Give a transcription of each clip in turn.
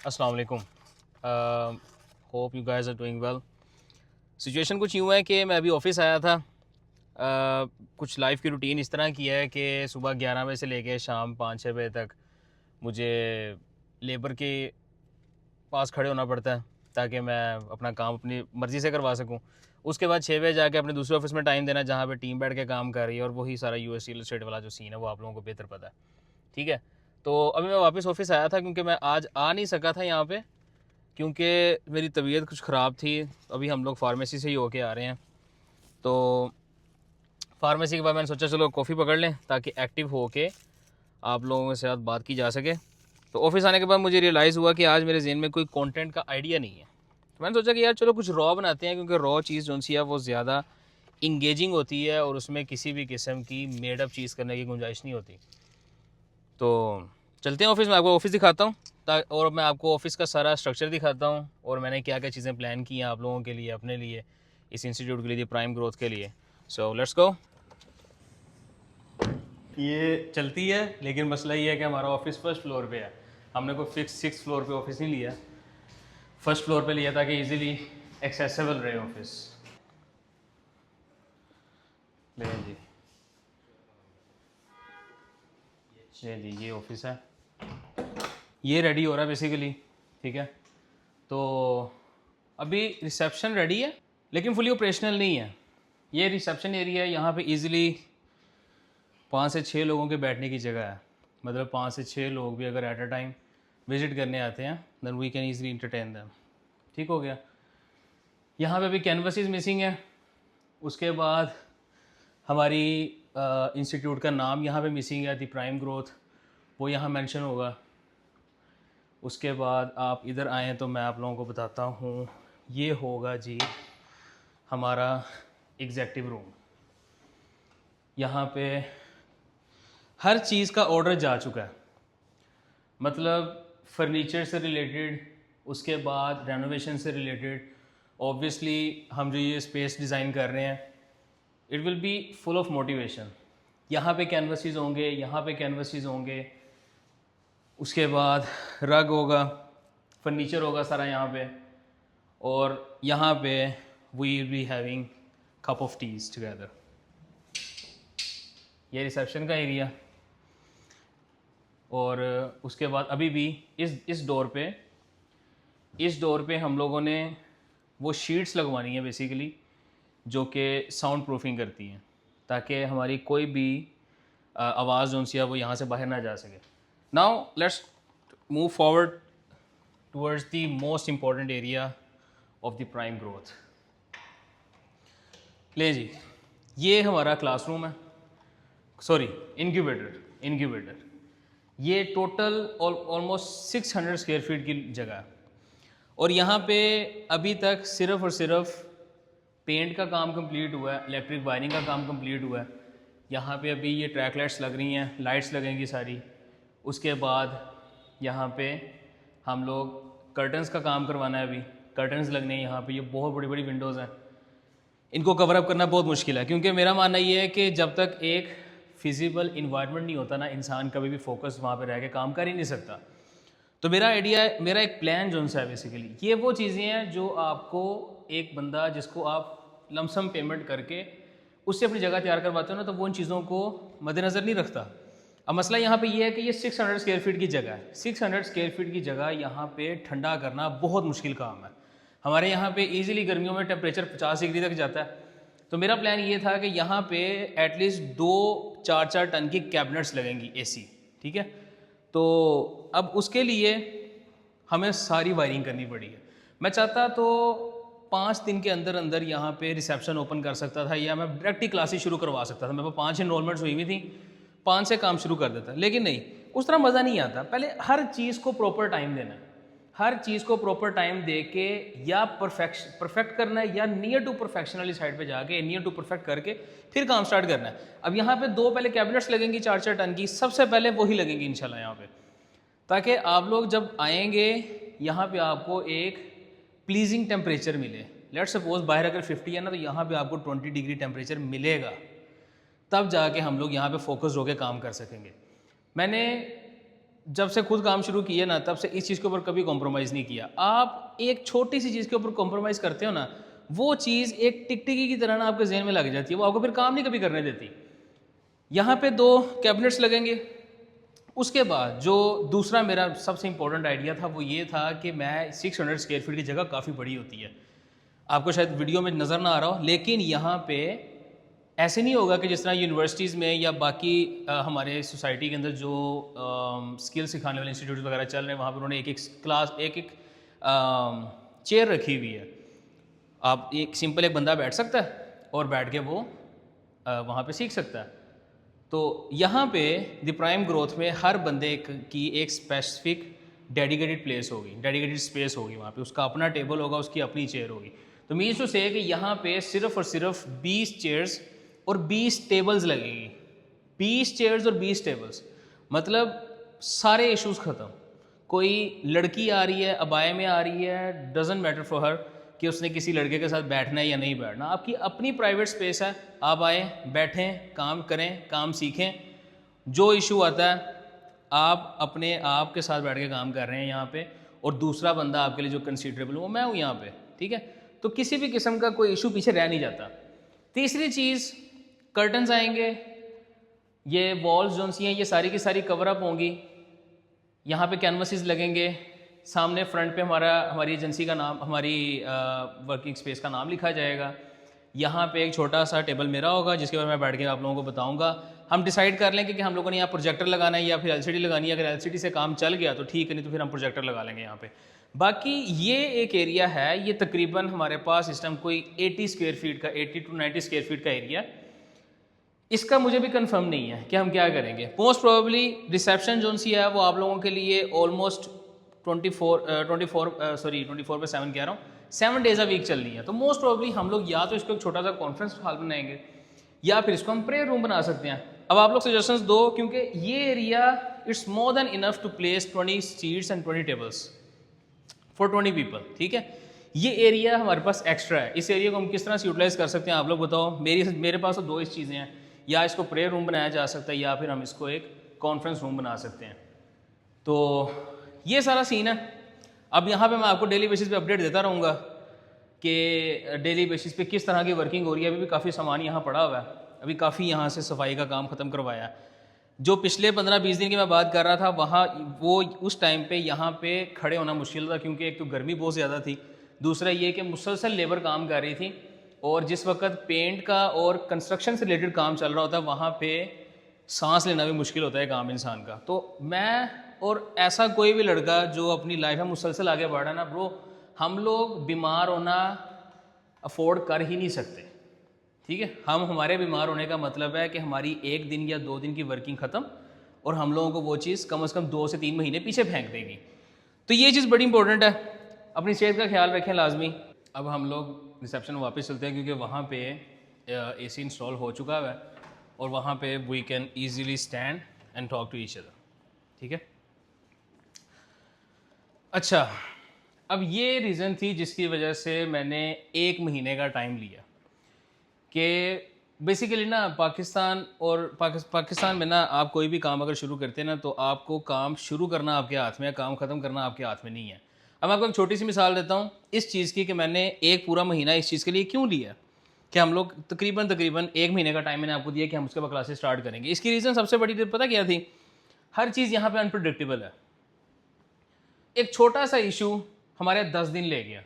अस्सलाम वालेकुम। Hope you guys are doing well. Situation कुछ यूँ है कि मैं अभी ऑफिस आया था। कुछ लाइफ की रूटीन इस तरह की है कि सुबह 11 बजे से लेके शाम 5-6 बजे तक मुझे लेबर के पास खड़े होना पड़ता है ताकि मैं अपना काम अपनी मर्ज़ी से करवा सकूं। उसके बाद 6 बजे जाके अपने दूसरे ऑफिस में टाइम देना जहाँ पे टीम बैठ के काम कर रही है, और वही सारा यूएस रियल एस्टेट वाला जो सीन है वो आप लोगों को बेहतर पता है। ठीक है, तो अभी मैं वापस ऑफिस आया था क्योंकि मैं आज आ नहीं सका था यहाँ पे क्योंकि मेरी तबीयत कुछ ख़राब थी। अभी हम लोग फार्मेसी से ही होके आ रहे हैं, तो फार्मेसी के बाद मैंने सोचा चलो कॉफ़ी पकड़ लें ताकि एक्टिव हो के आप लोगों के साथ बात की जा सके। तो ऑफिस आने के बाद मुझे रियलाइज़ हुआ कि आज मेरे जहन में कोई कंटेंट का आइडिया नहीं है। तो मैंने सोचा कि यार चलो कुछ रॉ बनाते हैं, क्योंकि रॉ चीज़ जो सी है वो ज़्यादा इंगेजिंग होती है और उसमें किसी भी किस्म की मेडअप चीज़ करने की गुंजाइश नहीं होती। तो चलते हैं ऑफिस में, आपको ऑफिस दिखाता हूँ और मैं आपको ऑफिस का सारा स्ट्रक्चर दिखाता हूँ और मैंने क्या क्या चीज़ें प्लान की हैं आप लोगों के लिए, अपने लिए, इस इंस्टीट्यूट के लिए, प्राइम ग्रोथ के लिए। So let's go. ये चलती है, लेकिन मसला ये है कि हमारा ऑफिस फर्स्ट फ्लोर पे है। हमने कोई फिक्स 6 फ्लोर पे ऑफिस नहीं लिया, फर्स्ट फ्लोर पे लिया ताकि इजीली एक्सेसिबल रहे ऑफिस। ले जी, ये ऑफिस है, ये रेडी हो रहा है बेसिकली। ठीक है, तो अभी रिसेप्शन रेडी है लेकिन फुली ऑपरेशनल नहीं है। ये रिसेप्शन एरिया है, यहाँ पे इजीली 5 से 6 लोगों के बैठने की जगह है। मतलब 5 से 6 लोग भी अगर एट अ टाइम विजिट करने आते हैं then we can easily entertain them. ठीक हो गया। यहाँ पे अभी कैनवसेस मिसिंग है। उसके बाद हमारी इंस्टीट्यूट का नाम यहाँ पे मिसिंग है, द प्राइम ग्रोथ, वो यहाँ मेंशन होगा। उसके बाद आप इधर आएँ तो मैं आप लोगों को बताता हूँ, ये होगा जी हमारा एग्जेक्टिव रूम। यहाँ पे हर चीज़ का ऑर्डर जा चुका है, मतलब फर्नीचर से रिलेटेड, उसके बाद रेनोवेशन से रिलेटेड। ऑब्वियसली हम जो ये स्पेस डिज़ाइन कर रहे हैं it will be full of motivation. यहाँ पे कैनवसेस होंगे, यहाँ पे कैनवसेस होंगे, उसके बाद रग होगा, फर्नीचर होगा सारा यहाँ पे, और यहाँ पे we will be having cup of teas together. ये रिसेप्शन का एरिया। और उसके बाद अभी भी इस डोर पे हम लोगों ने वो शीट्स लगवानी है बेसिकली, जो कि साउंड प्रूफिंग करती हैं ताकि हमारी कोई भी आवाज़ जो सी है वो यहाँ से बाहर ना जा सके। Now let's move forward towards the most important area of the prime growth. ले जी, ये हमारा क्लासरूम है, सॉरी इनक्यूबेटर। ये टोटल ऑलमोस्ट 600 स्क्वायर फीट की जगह है, और यहाँ पे अभी तक सिर्फ और सिर्फ पेंट का काम कंप्लीट हुआ है, इलेक्ट्रिक वायरिंग का काम कंप्लीट हुआ है। यहाँ पे अभी ये ट्रैक लाइट्स लग रही हैं, लाइट्स लगेंगी सारी। उसके बाद यहाँ पे हम लोग कर्टन्स का काम करवाना है, अभी कर्टन्स लगने हैं यहाँ पे। ये बहुत बड़ी बड़ी विंडोज़ हैं, इनको कवर अप करना बहुत मुश्किल है, क्योंकि मेरा मानना ये है कि जब तक एक फिजिबल इन्वायरमेंट नहीं होता ना, इंसान कभी भी फोकस वहाँ पे रह के काम कर ही नहीं सकता। तो मेरा आइडिया, मेरा एक प्लान जो सा है बेसिकली, ये वो चीज़ें हैं जो आपको एक बंदा जिसको आप लमसम पेमेंट करके उससे अपनी जगह तैयार करवाते हो ना, तो वो इन चीज़ों को मद्देनज़र नहीं रखता। अब मसला यहाँ पे ये है कि ये 600 स्क्वायर फीट की जगह है। 600 स्क्वायर फीट की जगह यहाँ पे ठंडा करना बहुत मुश्किल काम है। हमारे यहाँ पे इजीली गर्मियों में टेम्परेचर 50 डिग्री तक जाता है। तो मेरा प्लान ये था कि यहाँ पे एटलीस्ट 2-4 टन की कैबिनेट्स लगेंगी एसी। ठीक है, तो अब उसके लिए हमें सारी वायरिंग करनी पड़ी है। मैं चाहता तो 5 दिन के अंदर अंदर यहाँ पे रिसेप्शन ओपन कर सकता था, या मैं डायरेक्ट ही क्लासेस शुरू करवा सकता था। मेरे पास 5 इनरोलमेंट्स हुई हुई थी, 5 से काम शुरू कर देता, लेकिन नहीं, उस तरह मज़ा नहीं आता। पहले हर चीज़ को प्रॉपर टाइम देना है, हर चीज़ को प्रॉपर टाइम दे के या परफेक्ट करना है, या नियर टू परफेक्शन वाली साइड पे जाके नियर टू परफेक्ट करके फिर काम स्टार्ट करना है। अब यहाँ पे 2 पहले कैबिनेट्स लगेंगी 4-4 टन की, सबसे पहले वही लगेंगी इंशाल्लाह यहाँ पे, ताकि आप लोग जब आएंगे यहाँ पे आपको एक प्लीजिंग टेम्परेचर मिले। लेट्स सपोज बाहर अगर 50 है ना, तो यहाँ पे आपको 20 डिग्री टेम्परेचर मिलेगा, तब जाके हम लोग यहाँ पे फोकस होकर काम कर सकेंगे। मैंने जब से खुद काम शुरू किया ना, तब से इस चीज़ के ऊपर कभी कॉम्प्रोमाइज़ नहीं किया। आप एक छोटी सी चीज़ के ऊपर कॉम्प्रोमाइज़ करते हो ना, वो चीज़ एक टिकटिकी की तरह ना आपके जहन में लग जाती है, वो आपको फिर काम नहीं कभी करने देती। यहाँ पे 2 कैबिनेट्स लगेंगे। उसके बाद जो दूसरा मेरा सबसे इंपॉर्टेंट आइडिया था वो ये था कि मैं 600 स्क्वायर फीट की जगह काफ़ी बड़ी होती है, आपको शायद वीडियो में नज़र ना आ रहा हो, लेकिन यहाँ पे ऐसे नहीं होगा कि जिस तरह यूनिवर्सिटीज़ में या बाकी हमारे सोसाइटी के अंदर जो स्किल सिखाने वाले इंस्टीट्यूट वगैरह चल रहे हैं, वहाँ पर उन्होंने एक एक क्लास एक एक चेयर रखी हुई है। आप एक सिंपल एक बंदा बैठ सकता है और बैठ के वो वहाँ पे सीख सकता है। तो यहाँ पे द प्राइम ग्रोथ में हर बंदे की एक स्पेसिफिक डेडिकेटेड प्लेस होगी, डेडिकेटेड स्पेस होगी, वहाँ पे उसका अपना टेबल होगा, उसकी अपनी चेयर होगी। तो मीन्स टू से कि यहाँ पे सिर्फ और सिर्फ 20 चेयर्स और 20 टेबल्स लगेंगी। 20 चेयर्स और 20 टेबल्स मतलब सारे इश्यूज ख़त्म। कोई लड़की आ रही है, अबाए में आ रही है, डजेंट मैटर फॉर हर कि उसने किसी लड़के के साथ बैठना है या नहीं बैठना, आपकी अपनी प्राइवेट स्पेस है। आप आए, बैठें, काम करें, काम सीखें। जो इशू आता है आप अपने आप के साथ बैठ के काम कर रहे हैं यहाँ पे, और दूसरा बंदा आपके लिए जो कंसीडरेबल वो मैं हूँ यहाँ पे, ठीक है। तो किसी भी किस्म का कोई इशू पीछे रह नहीं जाता। तीसरी चीज़, कर्टन्स आएंगे, ये वॉल्स जो सी हैं ये सारी की सारी कवर अप होंगी। यहाँ पे कैनवसेस लगेंगे, सामने फ्रंट पे हमारी एजेंसी का नाम, हमारी वर्किंग स्पेस का नाम लिखा जाएगा। यहाँ पे एक छोटा सा टेबल मेरा होगा जिसके बाद मैं बैठ के आप लोगों को बताऊंगा। हम डिसाइड कर लेंगे कि हम लोगों ने यहाँ प्रोजेक्टर लगाना है या फिर एलसीडी लगानी है। अगर एलसीडी से काम चल गया तो ठीक है, नहीं तो फिर हम प्रोजेक्टर लगा लेंगे यहाँ पे। बाकी ये एक एरिया है, ये तकरीबन हमारे पास इस टाइम कोई 80 स्क्वायर फीट का, 80 to 90 स्क्वायर फीट का एरिया। इसका मुझे भी कंफर्म नहीं है कि हम क्या करेंगे। मोस्ट प्रोबेबली रिसेप्शन जोन सी है वो आप लोगों के लिए ऑलमोस्ट 24/7 कह रहा हूँ, 7 डेज अ वीक चलनी है। तो मोस्ट प्रोबेबली हम लोग या तो इसको एक छोटा सा कॉन्फ्रेंस हॉल बनाएंगे या फिर इसको हम प्रेयर रूम बना सकते हैं। अब आप लोग सजेशंस दो, क्योंकि ये area it's more than enough to place 20 seats and 20 tables for 20 people, ठीक है। ये एरिया हमारे पास एक्स्ट्रा है। इस एरिया को हम किस तरह से यूटिलाइज कर सकते हैं, आप लोग बताओ। मेरे पास तो 2 इस चीज़ें हैं, या इसको प्रेयर रूम बनाया जा सकता है या फिर हम इसको एक कॉन्फ्रेंस रूम बना सकते हैं। तो ये सारा सीन है। अब यहाँ पे मैं आपको डेली बेसिस पे अपडेट देता रहूँगा कि डेली बेसिस पे किस तरह की वर्किंग हो रही है। अभी भी काफ़ी सामान यहाँ पड़ा हुआ है, अभी काफ़ी यहाँ से सफाई का काम ख़त्म करवाया। जो पिछले 15-20 दिन की मैं बात कर रहा था, वहाँ वो उस टाइम पे यहाँ पे खड़े होना मुश्किल था, क्योंकि एक तो गर्मी बहुत ज़्यादा थी, दूसरा ये कि मुसलसल लेबर काम कर रही थी, और जिस वक्त पेंट का और कंस्ट्रक्शन से रिलेटेड काम चल रहा होता है वहाँ पे सांस लेना भी मुश्किल होता है काम इंसान का। तो मैं और ऐसा कोई भी लड़का जो अपनी लाइफ में मुसलसल आगे बढ़ा ना ब्रो, हम लोग बीमार होना अफोर्ड कर ही नहीं सकते, ठीक है। हमारे बीमार होने का मतलब है कि हमारी 1 दिन या 2 दिन की वर्किंग ख़त्म, और हम लोगों को वो चीज़ कम से कम 2 से 3 महीने पीछे फेंक देगी। तो ये चीज़ बड़ी इंपॉर्टेंट है, अपनी सेहत का ख्याल रखें लाजमी। अब हम लोग रिसेप्शन वापस चलते हैं, क्योंकि वहाँ पे AC इंस्टॉल हो चुका है और वहाँ पे we can easily stand and talk to each other, ठीक है। अच्छा, अब ये रीज़न थी जिसकी वजह से मैंने 1 महीने का टाइम लिया कि बेसिकली ना पाकिस्तान में ना आप कोई भी काम अगर शुरू करते हैं ना, तो आपको काम शुरू करना आपके हाथ में है, काम ख़त्म करना आपके हाथ में नहीं है। अब मैं आपको एक छोटी सी मिसाल देता हूँ इस चीज़ की कि मैंने एक पूरा महीना इस चीज़ के लिए क्यों लिया, कि हम लोग तकरीबन 1 महीने का टाइम मैंने आपको दिया कि हम उसके बाद क्लासेस स्टार्ट करेंगे। इसकी रीज़न सबसे बड़ी पता क्या थी, हर चीज़ यहाँ पे अनप्रेडिक्टेबल है। एक छोटा सा इशू हमारे 10 दिन ले गया।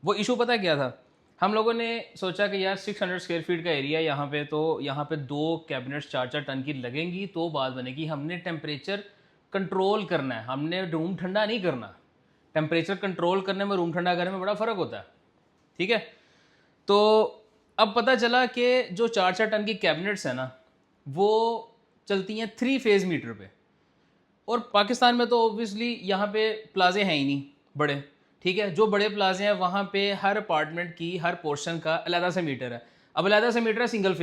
वो इशू पता क्या था, हम लोगों ने सोचा कि यार 600 स्क्वायर फीट का एरिया यहाँ पे, तो यहाँ पे 2 कैबिनेट्स 4-4 टन की लगेंगी तो बात बनेगी। हमने टेम्परेचर कंट्रोल करना है, हमने रूम ठंडा नहीं करना। टेम्परेचर कंट्रोल करने में रूम ठंडा करने में बड़ा फ़र्क होता है, ठीक है। तो अब पता चला कि जो 4-4 टन की कैबिनेट्स हैं ना, वो चलती हैं 3 फेज़ मीटर पे, और पाकिस्तान में तो ऑब्वियसली यहाँ पे प्लाजे हैं ही नहीं बड़े, ठीक है। जो बड़े प्लाजे हैं वहाँ पे हर अपार्टमेंट की हर पोर्शन का अलग से मीटर है। अब अलग से मीटर है सिंगल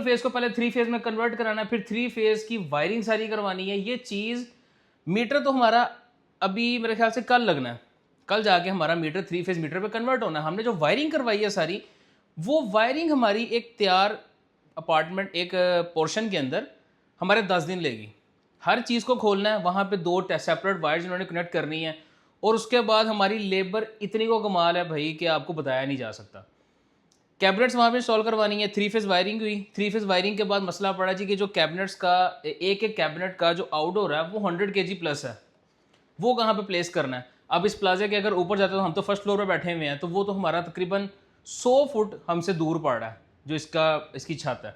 फेज़ को पहले 3 फेज़ में कन्वर्ट कराना है, फिर 3 फेज़ की वायरिंग सारी करवानी है। ये चीज़ मीटर तो हमारा अभी मेरे ख्याल से कल लगना है, कल जाके हमारा मीटर 3 फेज़ मीटर पे कन्वर्ट होना है। हमने जो वायरिंग करवाई है सारी, वो वायरिंग हमारी एक तैयार अपार्टमेंट एक पोर्शन के अंदर हमारे 10 दिन लेगी। हर चीज़ को खोलना है, वहाँ पे 2 सेपरेट वायर्स इन्होंने कनेक्ट करनी है, और उसके बाद हमारी लेबर इतनी को कमाल है भाई कि आपको बताया नहीं जा सकता। कैबिनेट्स वहाँ पे इंस्टॉल करवानी है, 3 फेज़ वायरिंग हुई। 3 फेज़ वायरिंग के बाद मसला पड़ा जी कि जो कैबिनेट्स का एक एक कैबिनेट का जो आउटडोर है वो 100 केजी प्लस है, वो कहाँ पे प्लेस करना है। अब इस प्लाजे के अगर ऊपर जाते हैं तो हम तो फर्स्ट फ्लोर पे बैठे हुए हैं, तो वो तो हमारा तकरीबन 100 फुट हमसे दूर पड़ रहा है जो इसकी छत है।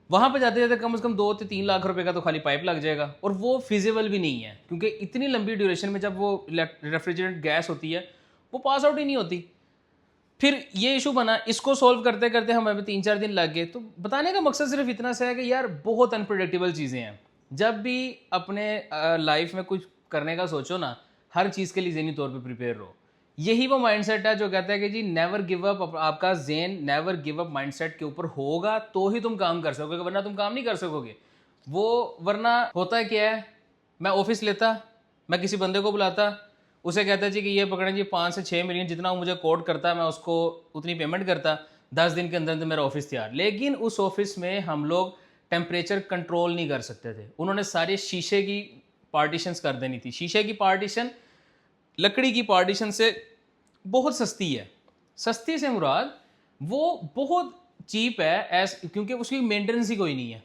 वहाँ पे जाते जाते कम से कम 2 से 3 लाख रुपए का तो खाली पाइप लग जाएगा, और वो फिजिबल भी नहीं है क्योंकि इतनी लंबी ड्यूरेशन में जब वो रेफ्रिजरेंट गैस होती है वो पास आउट ही नहीं होती। फिर ये इशू बना, इसको सॉल्व करते करते हमें 3-4 दिन लग गए। तो बताने का मकसद सिर्फ इतना सा है कि यार बहुत अनप्रेडिक्टेबल चीज़ें हैं। जब भी अपने लाइफ में कुछ करने का सोचो ना, हर चीज़ के लिए ज़हनी तौर पे प्रिपेयर रहो। यही वो माइंडसेट है जो कहता है कि जी नेवर गिव अप। आपका ज़हन नेवर गिव अप माइंडसेट के ऊपर होगा तो ही तुम काम कर सकोगे, वरना तुम काम नहीं कर सकोगे। वो वरना होता है क्या है, मैं ऑफिस लेता, मैं किसी बंदे को बुलाता, उसे कहता जी कि ये पकड़ें जी 5 से 6 मिलियन जितना वो मुझे कोट करता है, मैं उसको उतनी पेमेंट करता, 10 दिन के अंदर अंदर मेरा ऑफिस तैयार। लेकिन उस ऑफिस में हम लोग टेम्परेचर कंट्रोल नहीं कर सकते थे। उन्होंने सारे शीशे की पार्टीशंस कर देनी थी। शीशे की पार्टीशन लकड़ी की पार्टीशन से बहुत सस्ती है। सस्ती से मुराद वो बहुत चीप है क्योंकि उसकी मेंटेनेंस ही कोई नहीं है।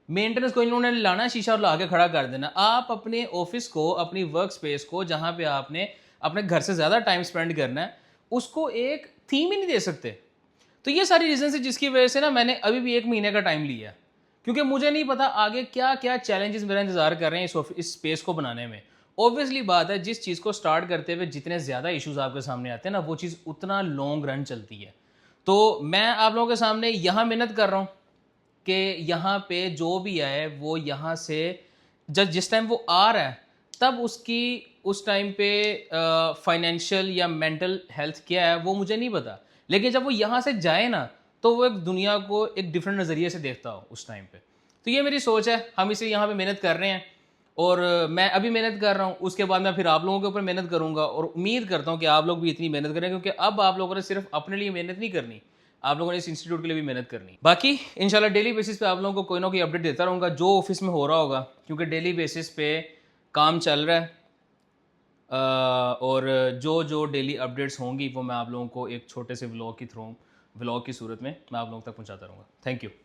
मेंटेनेंस कोई नहीं, उन्होंने लाना शीशा और ला के खड़ा कर देना। आप अपने ऑफिस को, अपनी वर्क स्पेस को, जहाँ पे आपने अपने घर से ज़्यादा टाइम स्पेंड करना है, उसको एक थीम ही नहीं दे सकते। तो ये सारी रीज़न है जिसकी वजह से ना मैंने अभी भी 1 महीने का टाइम लिया है, क्योंकि मुझे नहीं पता आगे क्या क्या चैलेंजेस मेरा इंतजार कर रहे हैं इस स्पेस को बनाने में। ऑब्वियसली बात है, जिस चीज़ को स्टार्ट करते हुए जितने ज़्यादा इश्यूज आपके सामने आते हैं ना, वो चीज़ उतना लॉन्ग रन चलती है। तो मैं आप लोगों के सामने यहाँ मेहनत कर रहा हूँ कि यहाँ पे जो भी आए वो यहाँ से जब जिस टाइम वो आ रहा है तब उसकी उस टाइम पे फाइनेंशियल या मेंटल हेल्थ क्या है वो मुझे नहीं पता, लेकिन जब वो यहाँ से जाए ना तो वो एक दुनिया को एक डिफरेंट नज़रिए से देखता हो उस टाइम पे। तो ये मेरी सोच है, हम इसे यहाँ पे मेहनत कर रहे हैं, और मैं अभी मेहनत कर रहा हूँ, उसके बाद मैं फिर आप लोगों के ऊपर मेहनत करूँगा, और उम्मीद करता हूँ कि आप लोग भी इतनी मेहनत करें, क्योंकि अब आप लोगों ने सिर्फ अपने लिए मेहनत नहीं करनी, आप लोगों ने इस इंस्टीट्यूट के लिए भी मेहनत करनी। बाकी इंशाल्लाह डेली बेसिस पे आप लोगों को कोई ना कोई अपडेट देता रहूँगा जो ऑफिस में हो रहा होगा, क्योंकि डेली बेसिस पे काम चल रहा है। और जो जो डेली अपडेट्स होंगी वो मैं आप लोगों को एक छोटे से व्लॉग की सूरत में मैं आप लोगों तक पहुँचाता रहूँगा। Thank you.